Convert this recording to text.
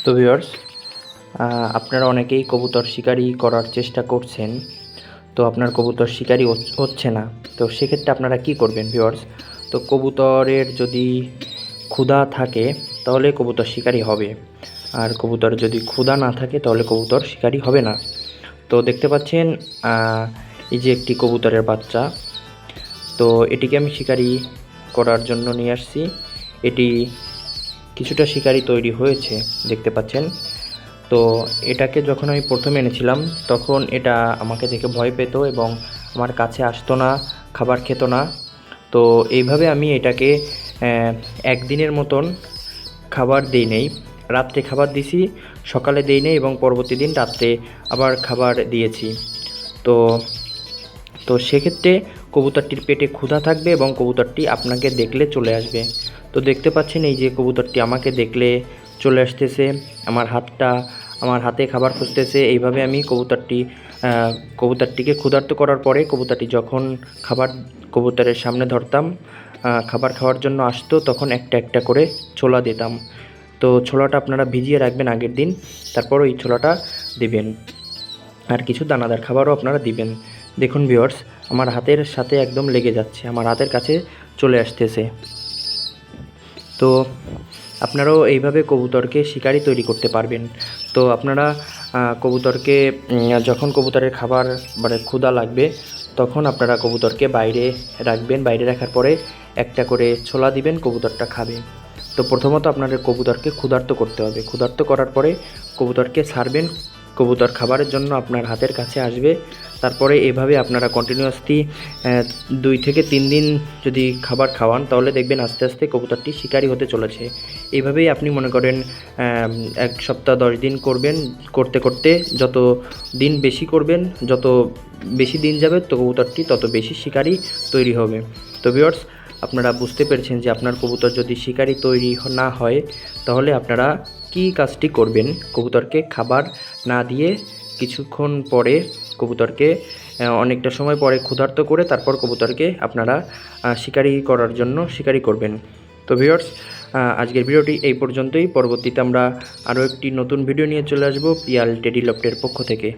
তো ভিউয়ার্স, আপনারা অনেকেই কবুতর শিকারি করার চেষ্টা করছেন, তো আপনার কবুতর শিকারি হচ্ছে না। তো সেক্ষেত্রে আপনারা কি করবেন ভিউয়ার্স? তো কবুতরের যদি ক্ষুধা থাকে তাহলে কবুতর শিকারি হবে, আর কবুতর যদি ক্ষুধা না থাকে তাহলে কবুতর শিকারি হবে না। তো দেখতে পাচ্ছেন এই যে একটি কবুতরের বাচ্চা, তো এটিকে আমি শিকারি করার জন্য নিয়ে আসছি। এটি কিছুটা শিকারি তৈরি হয়েছে দেখতে পাচ্ছেন। তো এটাকে যখন আমি প্রথমে এনেছিলাম তখন এটা আমাকে দেখে ভয় পেত এবং আমার কাছে আসতো না, খাবার খেত না। তো এইভাবে আমি এটাকে একদিনের মতন খাবার দিই নেই, রাত্রে খাবার দিছি, সকালে দিই নেই এবং পরবর্তী দিন রাত্রে আবার খাবার দিয়েছি। তো তো সেক্ষেত্রে কবুতরটির পেটে ক্ষুধা থাকবে এবং কবুতরটি আপনাকে দেখলে চলে আসবে। তো দেখতে পাচ্ছেন এই যে কবুতরটি আমাকে দেখলে চলে আসতেছে, আমার হাতে খাবার খুঁজতেছে। এইভাবে আমি কবুতরটিকে ক্ষুধার্ত করার পরে কবুতরটি যখন কবুতরের সামনে ধরতাম, খাবার খাওয়ার জন্য আসতো, তখন একটা একটা করে ছোলা দিতাম। তো ছোলাটা আপনারা ভিজিয়ে রাখবেন আগের দিন, তারপর ওই ছোলাটা দিবেন, আর কিছু দানাদার খাবারও আপনারা দিবেন। দেখুন ভিউয়ার্স, আমার হাতের সাথে একদম লেগে যাচ্ছে, আমার হাতের কাছে চলে আসতেছে। তো আপনারাও এইভাবে কবুতরকে শিকারি তৈরি করতে পারবেন। তো আপনারা কবুতরকে যখন কবুতরের খাবার মানে ক্ষুধা লাগবে তখন আপনারা কবুতরকে বাইরে রাখবেন, বাইরে রাখার পরে একটা করে ছোলা দিবেন, কবুতরটা খাবে। তো প্রথমত আপনাদের কবুতরকে ক্ষুধার্ত করতে হবে, ক্ষুধার্ত করার পরে কবুতরকে ছাড়বেন, কবুতর খাবারের জন্য আপনার হাতের কাছে আসবে। তারপরে এভাবে আপনারা কন্টিনিউয়াসলি 2 থেকে 3 দিন যদি খাবার খাওয়ান তাহলে দেখবেন আস্তে আস্তে কবুতরটি শিকারি হতে চলেছে। এইভাবেই আপনি মনে করেন 1 সপ্তাহ 10 দিন করবেন, করতে করতে যত দিন বেশি করবেন, যত বেশি দিন যাবে তো কবুতরটি তত বেশি শিকারি তৈরি হবে। তো ভিউয়ার্স, আপনারা বুঝতে পেরেছেন যে আপনার কবুতর যদি শিকারি তৈরি না হয় তাহলে আপনারা কি কাজটি করবেন। কবুতরকে খাবার না দিয়ে কিছুক্ষণ পরে কবুতরকে অনেকটা সময় পরে ক্ষুধার্ত করে তারপর কবুতরকে আপনারা শিকারি করবেন। তো ভিউয়ার্স, আজকের ভিডিওটি এই পর্যন্তই। পরবর্তীতে আমরা আরও একটি নতুন ভিডিও নিয়ে চলে আসব পিয়াল টেডি লফটের পক্ষ থেকে।